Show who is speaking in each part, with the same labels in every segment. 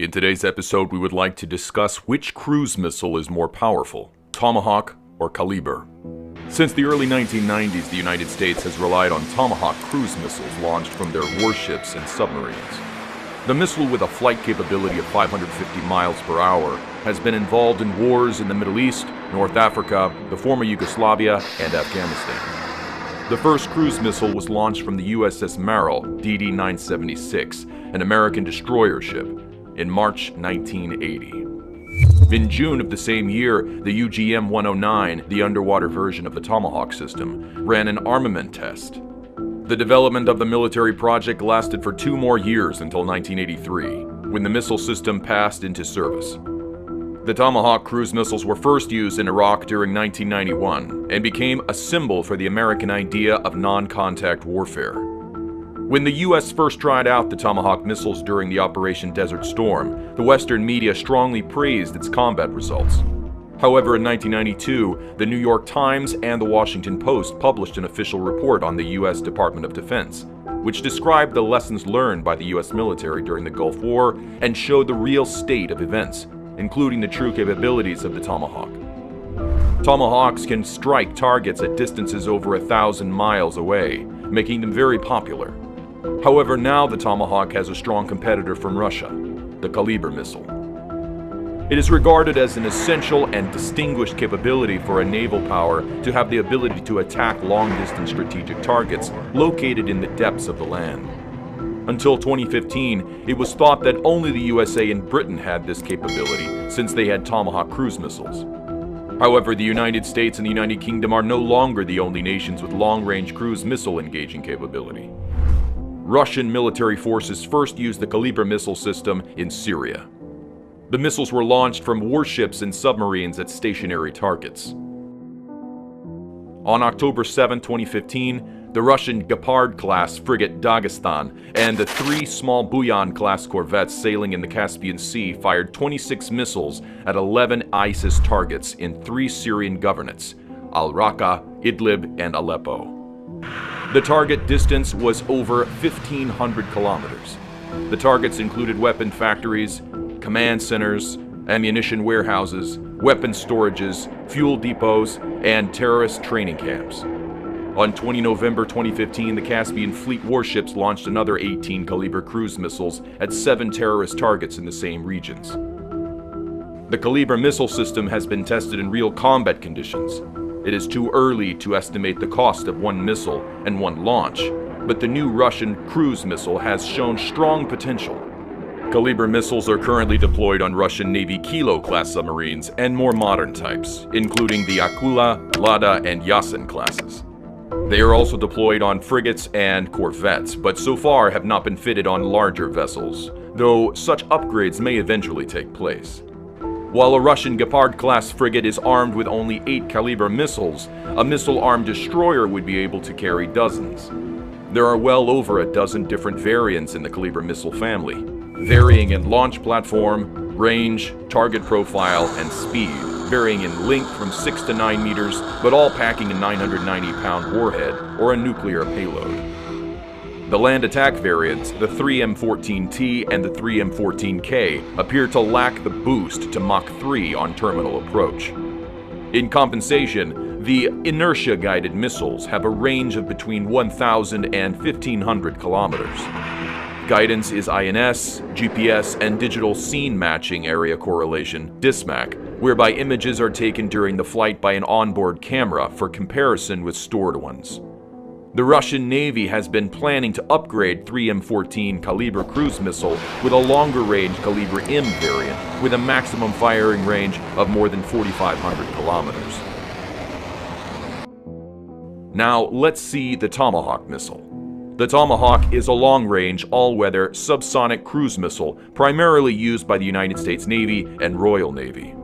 Speaker 1: In today's episode, we would like to discuss which cruise missile is more powerful, Tomahawk or Kalibr. Since the early 1990s, the United States has relied on Tomahawk cruise missiles launched from their warships and submarines. The missile, with a flight capability of 550 miles per hour, has been involved in wars in the Middle East, North Africa, the former Yugoslavia, and Afghanistan. The first cruise missile was launched from the USS Merrill, DD-976, an American destroyer ship, in March 1980. In June of the same year, the UGM-109, the underwater version of the Tomahawk system, ran an armament test. The development of the military project lasted for 2 more years until 1983, when the missile system passed into service. The Tomahawk cruise missiles were first used in Iraq during 1991 and became a symbol for the American idea of non-contact warfare. When the U.S. first tried out the Tomahawk missiles during the Operation Desert Storm, the Western media strongly praised its combat results. However, in 1992, the New York Times and the Washington Post published an official report on the U.S. Department of Defense, which described the lessons learned by the U.S. military during the Gulf War and showed the real state of events, including the true capabilities of the Tomahawk. Tomahawks can strike targets at distances over 1,000 miles away, making them very popular. However, now the Tomahawk has a strong competitor from Russia, the Kalibr missile. It is regarded as an essential and distinguished capability for a naval power to have the ability to attack long-distance strategic targets located in the depths of the land. Until 2015, it was thought that only the USA and Britain had this capability, since they had Tomahawk cruise missiles. However, the United States and the United Kingdom are no longer the only nations with long-range cruise missile engaging capability. Russian military forces first used the Kalibr missile system in Syria. The missiles were launched from warships and submarines at stationary targets. On October 7, 2015, the Russian Gepard-class frigate Dagestan and the 3 small Buyan-class corvettes sailing in the Caspian Sea fired 26 missiles at 11 ISIS targets in 3 Syrian governorates, Al-Raqqa, Idlib, and Aleppo. The target distance was over 1,500 kilometers. The targets included weapon factories, command centers, ammunition warehouses, weapon storages, fuel depots, and terrorist training camps. On 20 November 2015, the Caspian Fleet warships launched another 18 Kalibr cruise missiles at 7 terrorist targets in the same regions. The Kalibr missile system has been tested in real combat conditions. It is too early to estimate the cost of one missile and one launch, but the new Russian cruise missile has shown strong potential. Kalibr missiles are currently deployed on Russian Navy Kilo-class submarines and more modern types, including the Akula, Lada, and Yasin classes. They are also deployed on frigates and corvettes, but so far have not been fitted on larger vessels, though such upgrades may eventually take place. While a Russian Gepard-class frigate is armed with only 8 Kalibr missiles, a missile-armed destroyer would be able to carry dozens. There are well over a dozen different variants in the Kalibr missile family, varying in launch platform, range, target profile, and speed, varying in length from 6 to 9 meters, but all packing a 990-pound warhead or a nuclear payload. The land attack variants, the 3M14T and the 3M14K, appear to lack the boost to Mach 3 on terminal approach. In compensation, the inertia-guided missiles have a range of between 1,000 and 1,500 kilometers. Guidance is INS, GPS, and digital scene matching area correlation, DSMAC, whereby images are taken during the flight by an onboard camera for comparison with stored ones. The Russian Navy has been planning to upgrade 3M14 Kalibr cruise missile with a longer-range Kalibr M variant with a maximum firing range of more than 4,500 kilometers. Now, let's see the Tomahawk missile. The Tomahawk is a long-range, all-weather, subsonic cruise missile primarily used by the United States Navy and Royal Navy.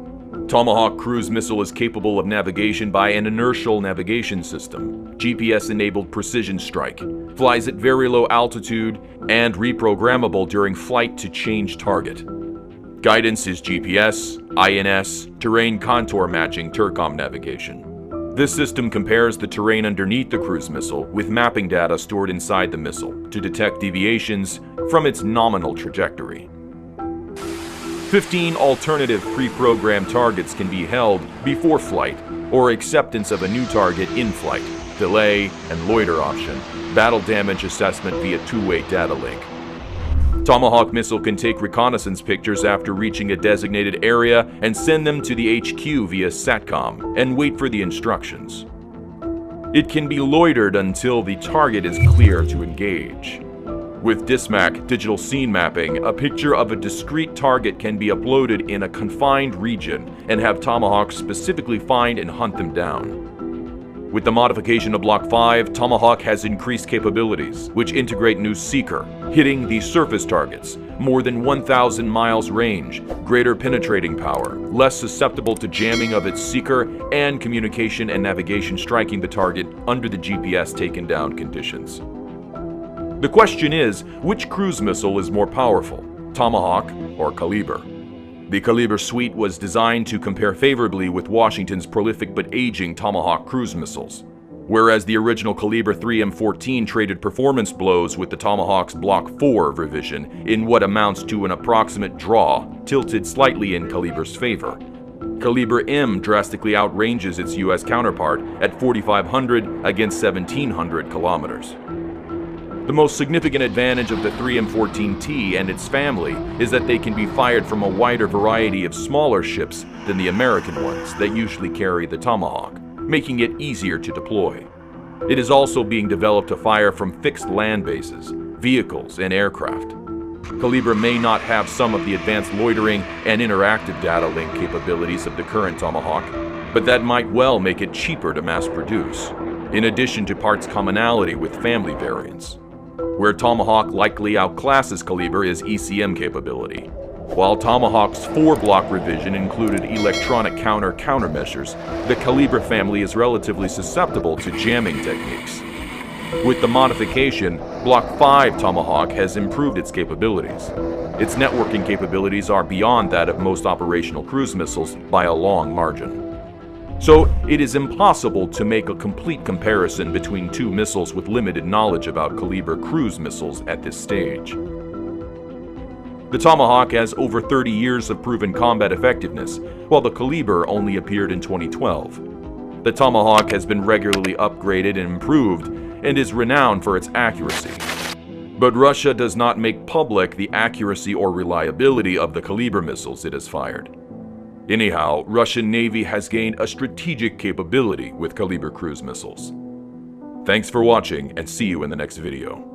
Speaker 1: Tomahawk cruise missile is capable of navigation by an inertial navigation system, GPS-enabled precision strike, flies at very low altitude, and reprogrammable during flight to change target. Guidance is GPS, INS, terrain contour matching TERCOM navigation. This system compares the terrain underneath the cruise missile with mapping data stored inside the missile to detect deviations from its nominal trajectory. 15 alternative pre-programmed targets can be held before flight, or acceptance of a new target in flight, delay and loiter option, battle damage assessment via two-way data link. Tomahawk missile can take reconnaissance pictures after reaching a designated area and send them to the HQ via SATCOM and wait for the instructions. It can be loitered until the target is clear to engage. With DISMAC digital scene mapping, a picture of a discrete target can be uploaded in a confined region and have Tomahawk specifically find and hunt them down. With the modification of Block 5, Tomahawk has increased capabilities, which integrate new seeker, hitting the surface targets, more than 1,000 miles range, greater penetrating power, less susceptible to jamming of its seeker, and communication and navigation striking the target under the GPS taken down conditions. The question is, which cruise missile is more powerful, Tomahawk or Kalibr? The Kalibr suite was designed to compare favorably with Washington's prolific but aging Tomahawk cruise missiles. Whereas the original Kalibr 3M14 traded performance blows with the Tomahawk's Block 4 revision in what amounts to an approximate draw, tilted slightly in Kalibr's favor. Kalibr M drastically outranges its US counterpart at 4,500 against 1,700 kilometers. The most significant advantage of the 3M14T and its family is that they can be fired from a wider variety of smaller ships than the American ones that usually carry the Tomahawk, making it easier to deploy. It is also being developed to fire from fixed land bases, vehicles, and aircraft. Kalibr may not have some of the advanced loitering and interactive data link capabilities of the current Tomahawk, but that might well make it cheaper to mass produce, in addition to parts commonality with family variants. Where Tomahawk likely outclasses Kalibr is ECM capability. While Tomahawk's 4-block revision included electronic countermeasures, the Kalibr family is relatively susceptible to jamming techniques. With the modification, Block 5 Tomahawk has improved its capabilities. Its networking capabilities are beyond that of most operational cruise missiles by a long margin. So it is impossible to make a complete comparison between two missiles with limited knowledge about Kalibr cruise missiles at this stage. The Tomahawk has over 30 years of proven combat effectiveness, while the Kalibr only appeared in 2012. The Tomahawk has been regularly upgraded and improved and is renowned for its accuracy. But Russia does not make public the accuracy or reliability of the Kalibr missiles it has fired. Anyhow, Russian Navy has gained a strategic capability with Kalibr cruise missiles. Thanks for watching and see you in the next video.